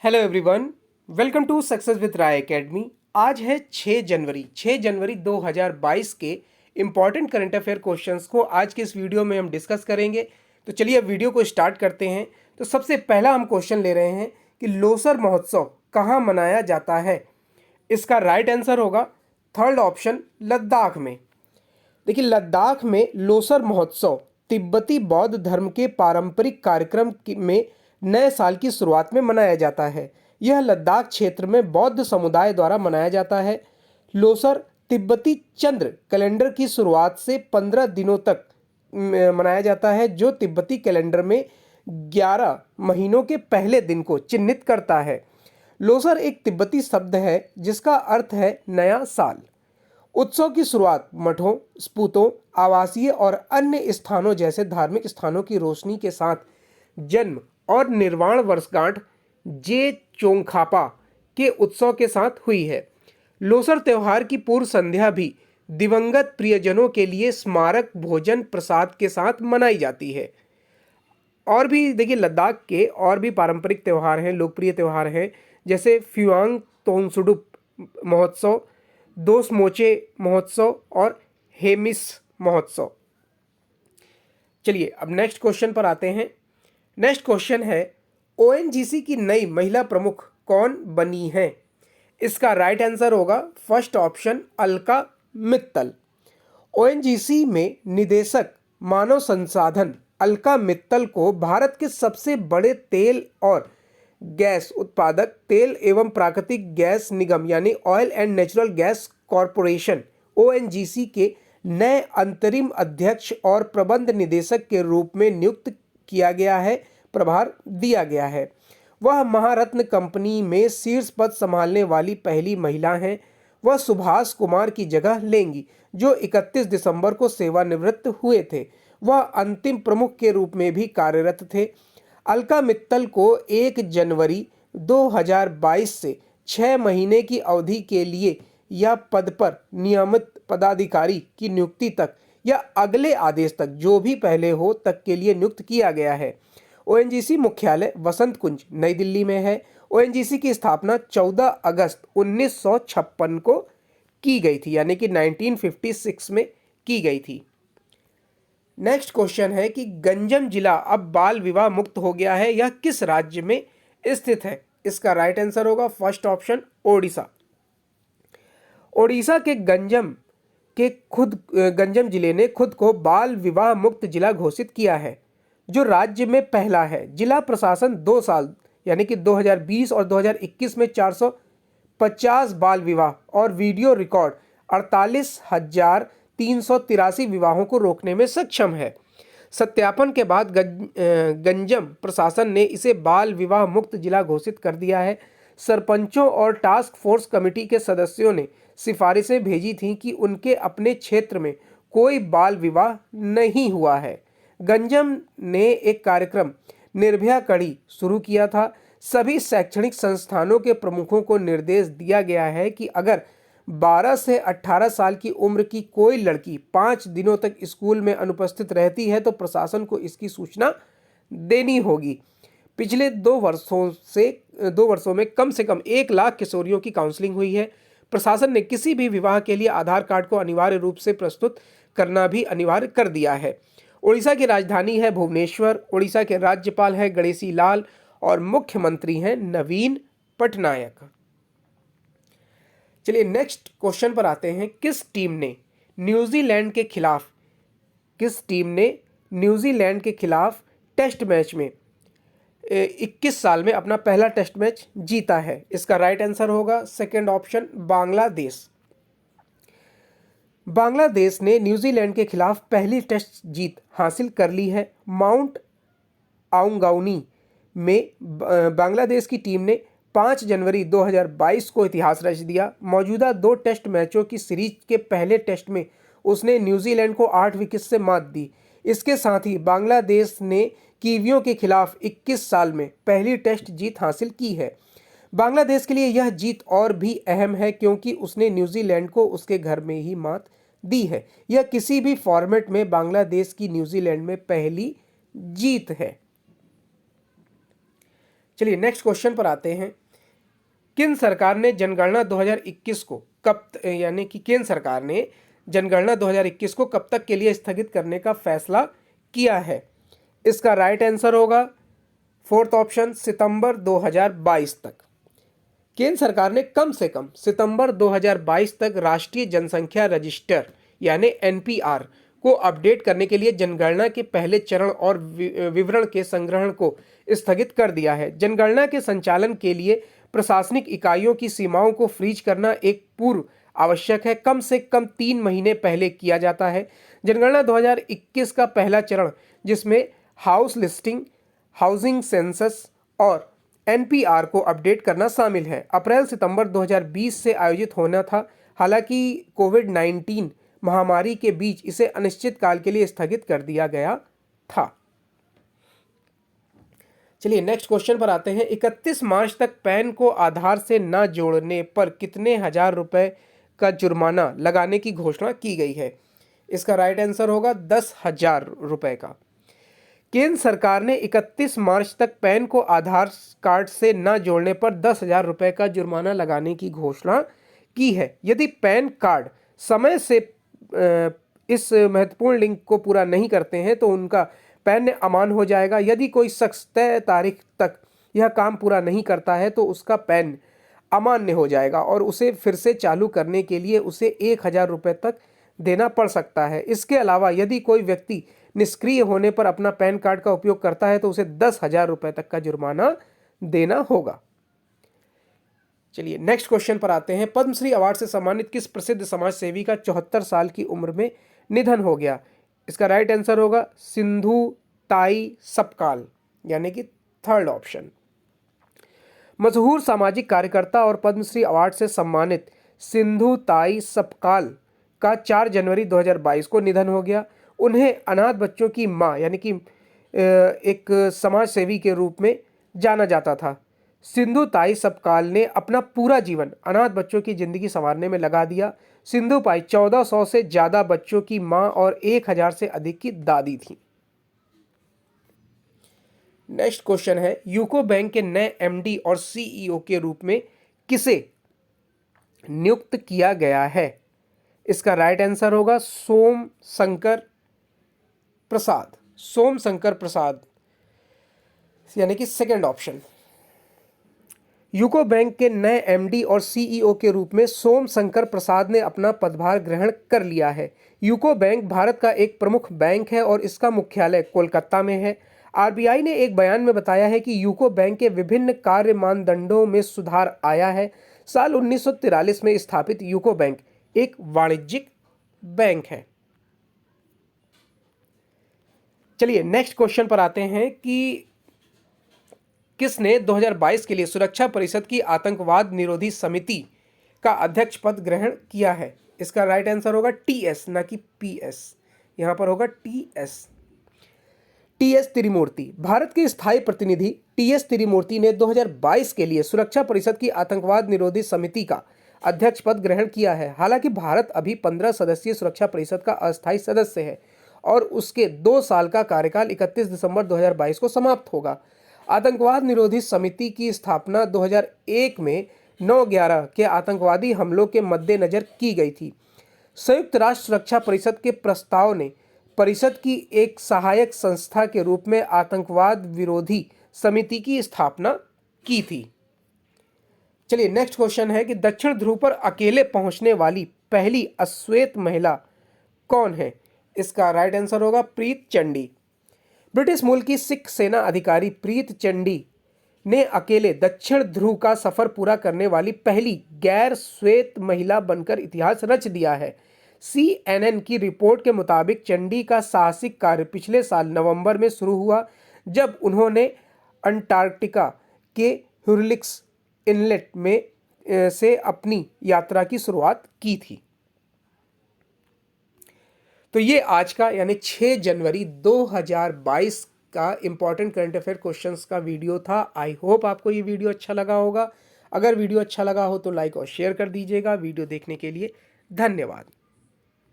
Hello everyone, welcome to success with Rai academy. आज है 6 जनवरी 2022 के इम्पॉर्टेंट करंट अफेयर क्वेश्चंस को आज के इस वीडियो में हम डिस्कस करेंगे। तो चलिए अब वीडियो को स्टार्ट करते हैं। तो सबसे पहला हम क्वेश्चन ले रहे हैं कि लोसर महोत्सव कहाँ मनाया जाता है। इसका राइट आंसर होगा थर्ड ऑप्शन, लद्दाख में। देखिए, लद्दाख में लोसर महोत्सव तिब्बती बौद्ध धर्म के पारंपरिक कार्यक्रम में नए साल की शुरुआत में मनाया जाता है। यह लद्दाख क्षेत्र में बौद्ध समुदाय द्वारा मनाया जाता है। लोसर तिब्बती चंद्र कैलेंडर की शुरुआत से 15 दिनों तक मनाया जाता है, जो तिब्बती कैलेंडर में 11 महीनों के पहले दिन को चिन्हित करता है। लोसर एक तिब्बती शब्द है जिसका अर्थ है नया साल। उत्सव की शुरुआत मठों, स्पूतों, आवासीय और अन्य स्थानों जैसे धार्मिक स्थानों की रोशनी के साथ जन्म और निर्वाण वर्षगांठ जे चोंगखापा के उत्सव के साथ हुई है। लोसर त्योहार की पूर्व संध्या भी दिवंगत प्रियजनों के लिए स्मारक भोजन प्रसाद के साथ मनाई जाती है। और भी देखिए, लद्दाख के और भी पारंपरिक त्यौहार हैं, लोकप्रिय त्यौहार हैं, जैसे फ्युआंग तोंगसुडुप महोत्सव, दोस मोचे महोत्सव और हेमिस महोत्सव। चलिए अब नेक्स्ट क्वेश्चन पर आते हैं। नेक्स्ट क्वेश्चन है, ओएनजीसी की नई महिला प्रमुख कौन बनी है। इसका राइट आंसर होगा first option, Alka Mittal. ONGC में निदेशक मानव संसाधन अलका मित्तल को भारत के सबसे बड़े तेल और गैस उत्पादक तेल एवं प्राकृतिक गैस निगम यानी oil and natural gas corporation ONGC के नए अंतरिम अध्यक्ष और प्रबंध निदेशक के रूप में नियुक्त किया गया है, प्रभार दिया गया है। वह महारत्न कंपनी में शीर्ष पद संभालने वाली पहली महिला हैं। वह सुभाष कुमार की जगह लेंगी, जो 31 दिसंबर को सेवानिवृत्त हुए थे। वह अंतिम प्रमुख के रूप में भी कार्यरत थे। अलका मित्तल को 1 जनवरी 2022 से 6 महीने की अवधि के लिए या पद पर नियमित पदाधिकारी की नियुक्ति तक या अगले आदेश तक, जो भी पहले हो, तक के लिए नियुक्त किया गया है। ओएनजीसी मुख्यालय वसंत कुंज नई दिल्ली में है। ओएनजीसी की स्थापना 14 अगस्त 1956 को की गई थी, यानी कि 1956 में की गई थी। नेक्स्ट क्वेश्चन है कि गंजम जिला अब बाल विवाह मुक्त हो गया है, यह किस राज्य में स्थित है। इसका राइट आंसर होगा फर्स्ट ऑप्शन, ओडिशा। ओडिशा के गंजम जिले ने खुद को बाल विवाह मुक्त जिला घोषित किया है, जो राज्य में पहला है। जिला प्रशासन 2 साल यानी कि 2020 और 2021 में 450 बाल विवाह और वीडियो रिकॉर्ड 48,383 विवाहों को रोकने में सक्षम है। सत्यापन के बाद गंजम प्रशासन ने इसे बाल विवाह मुक्त जिला घोषित कर दिया है। सरपंचों और टास्क फोर्स कमेटी के सदस्यों ने सिफारिशें भेजी थीं कि उनके अपने क्षेत्र में कोई बाल विवाह नहीं हुआ है। गंजम ने एक कार्यक्रम निर्भया कड़ी शुरू किया था। सभी शैक्षणिक संस्थानों के प्रमुखों को निर्देश दिया गया है कि अगर 12 से 18 साल की उम्र की कोई लड़की 5 दिनों तक स्कूल में अनुपस्थित रहती है तो प्रशासन को इसकी सूचना देनी होगी। पिछले 2 वर्षों में कम से कम 1 लाख किशोरियों की काउंसलिंग हुई है। प्रशासन ने किसी भी विवाह के लिए आधार कार्ड को अनिवार्य रूप से प्रस्तुत करना भी अनिवार्य कर दिया है। उड़ीसा की राजधानी है भुवनेश्वर। उड़ीसा के राज्यपाल हैं गणेशी लाल और मुख्यमंत्री हैं नवीन पटनायक। चलिए नेक्स्ट क्वेश्चन पर आते हैं। किस टीम ने न्यूजीलैंड के खिलाफ टेस्ट मैच में 21 साल में अपना पहला टेस्ट मैच जीता है। इसका राइट आंसर होगा सेकंड ऑप्शन, बांग्लादेश। बांग्लादेश ने न्यूजीलैंड के खिलाफ पहली टेस्ट जीत हासिल कर ली है। माउंट आउंगाउनी में बांग्लादेश की टीम ने 5 जनवरी 2022 को इतिहास रच दिया। मौजूदा 2 टेस्ट मैचों की सीरीज के पहले टेस्ट में उसने न्यूजीलैंड को 8 विकेट से मात दी। इसके साथ ही बांग्लादेश ने कीवियों के खिलाफ 21 साल में पहली टेस्ट जीत हासिल की है। बांग्लादेश के लिए यह जीत और भी अहम है क्योंकि उसने न्यूजीलैंड को उसके घर में ही मात दी है। यह किसी भी फॉर्मेट में बांग्लादेश की न्यूजीलैंड में पहली जीत है। चलिए नेक्स्ट क्वेश्चन पर आते हैं। केंद्र सरकार ने जनगणना 2021 को यानी कि केंद्र सरकार ने जनगणना 2021 को कब तक के लिए स्थगित करने का फैसला किया है? इसका राइट आंसर होगा फोर्थ ऑप्शन, सितंबर 2022 तक। केंद्र सरकार ने कम से कम सितंबर 2022 तक राष्ट्रीय जनसंख्या रजिस्टर यानी एनपीआर को अपडेट करने के लिए जनगणना के पहले चरण और विवरण के संग्रहण को स्थगित कर दिया है। जनगणना के संचालन के लिए प्रशासनिक इकाइयों की सीमाओं को फ्रीज करना एक पूर्व आवश्यक है, कम से कम 3 महीने पहले किया जाता है। जनगणना 2021 का पहला चरण, जिसमें हाउस लिस्टिंग, हाउसिंग सेंसस और एनपीआर को अपडेट करना शामिल है, अप्रैल सितंबर 2020 से आयोजित होना था। हालांकि कोविड-19 महामारी के बीच इसे अनिश्चित काल के लिए स्थगित कर दिया गया था। चलिए नेक्स्ट क्वेश्चन पर आते हैं। 31 मार्च तक पैन को आधार से न जोड़ने पर कितने हजार रुपए का जुर्माना लगाने की घोषणा की गई है? इसका राइट आंसर होगा 10,000 रुपए का। केंद्र सरकार ने 31 मार्च तक पैन को आधार कार्ड से न जोड़ने पर 10,000 रुपए का जुर्माना लगाने की घोषणा की है। यदि पैन कार्ड समय से इस महत्वपूर्ण लिंक को पूरा नहीं करते हैं तो उनका पैन अमान हो जाएगा। यदि कोई शख्स तय तारीख तक यह काम पूरा नहीं करता है तो उसका पैन अमान्य हो जाएगा और उसे फिर से चालू करने के लिए उसे 1,000 रुपये तक देना पड़ सकता है। इसके अलावा यदि कोई व्यक्ति निष्क्रिय होने पर अपना पैन कार्ड का उपयोग करता है तो उसे 10,000 रुपये तक का जुर्माना देना होगा। चलिए नेक्स्ट क्वेश्चन पर आते हैं। पद्मश्री अवार्ड से सम्मानित किस प्रसिद्ध समाज सेवी का 74 साल की उम्र में निधन हो गया? इसका राइट आंसर होगा सिंधु ताई सपकाल, यानी कि थर्ड ऑप्शन। मशहूर सामाजिक कार्यकर्ता और पद्मश्री अवार्ड से सम्मानित सिंधु ताई सपकाल का 4 जनवरी 2022 को निधन हो गया। उन्हें अनाथ बच्चों की मां यानी कि एक समाज सेवी के रूप में जाना जाता था। सिंधु ताई सपकाल ने अपना पूरा जीवन अनाथ बच्चों की जिंदगी संवारने में लगा दिया। सिंधु ताई 1400 से ज्यादा बच्चों की मां और 1000 से अधिक की दादी थी। नेक्स्ट क्वेश्चन है, यूको बैंक के नए एमडी और सीईओ के रूप में किसे नियुक्त किया गया है? इसका राइट आंसर होगा सोम शंकर प्रसाद। सोम शंकर प्रसाद यानी कि सेकंड ऑप्शन। यूको बैंक के नए एमडी और सीईओ के रूप में सोम शंकर प्रसाद ने अपना पदभार ग्रहण कर लिया है। यूको बैंक भारत का एक प्रमुख बैंक है और इसका मुख्यालय कोलकाता में है। आरबीआई ने एक बयान में बताया है कि यूको बैंक के विभिन्न कार्य मानदंडों में सुधार आया है। साल 1943 में स्थापित यूको बैंक एक वाणिज्यिक बैंक है। चलिए नेक्स्ट क्वेश्चन पर आते हैं कि किसने 2022 के लिए सुरक्षा परिषद की आतंकवाद निरोधी समिति का अध्यक्ष पद ग्रहण किया है? इसका राइट आंसर होगा टीएस, ना कि पीएस। यहां पर होगा टीएस। टीएस तिरुमूर्ति। भारत के स्थायी प्रतिनिधि टीएस तिरुमूर्ति ने 2022 के लिए सुरक्षा परिषद की आतंकवाद निरोधी समिति का अध्यक्ष पद ग्रहण किया है। हालांकि भारत अभी 15 सदस्यीय सुरक्षा परिषद का अस्थायी सदस्य है और उसके 2 साल का कार्यकाल 31 दिसंबर 2022 को समाप्त होगा। आतंकवाद निरोधी समिति की स्थापना 2001 में 9/11 के आतंकवादी हमलों के मद्देनजर की गई थी। संयुक्त राष्ट्र सुरक्षा परिषद के प्रस्ताव ने परिषद की एक सहायक संस्था के रूप में आतंकवाद विरोधी समिति की स्थापना की थी। चलिए नेक्स्ट क्वेश्चन है कि दक्षिण ध्रुव पर अकेले पहुंचने वाली पहली अश्वेत महिला कौन है? इसका राइट आंसर होगा प्रीत चंडी। ब्रिटिश मूल की सिख सेना अधिकारी प्रीत चंडी ने अकेले दक्षिण ध्रुव का सफर पूरा करने वाली पहली गैर श्वेत महिला बनकर इतिहास रच दिया है। CNN की रिपोर्ट के मुताबिक चंडी का साहसिक कार्य पिछले साल नवंबर में शुरू हुआ जब उन्होंने अंटार्कटिका के ह्यूरिल्स इनलेट में से अपनी यात्रा की शुरुआत की थी। तो ये आज का यानी 6 जनवरी 2022 का इंपॉर्टेंट करंट अफेयर क्वेश्चंस का वीडियो था। आई होप आपको ये वीडियो अच्छा लगा होगा। अगर वीडियो अच्छा लगा हो तो लाइक और शेयर कर दीजिएगा। वीडियो देखने के लिए धन्यवाद।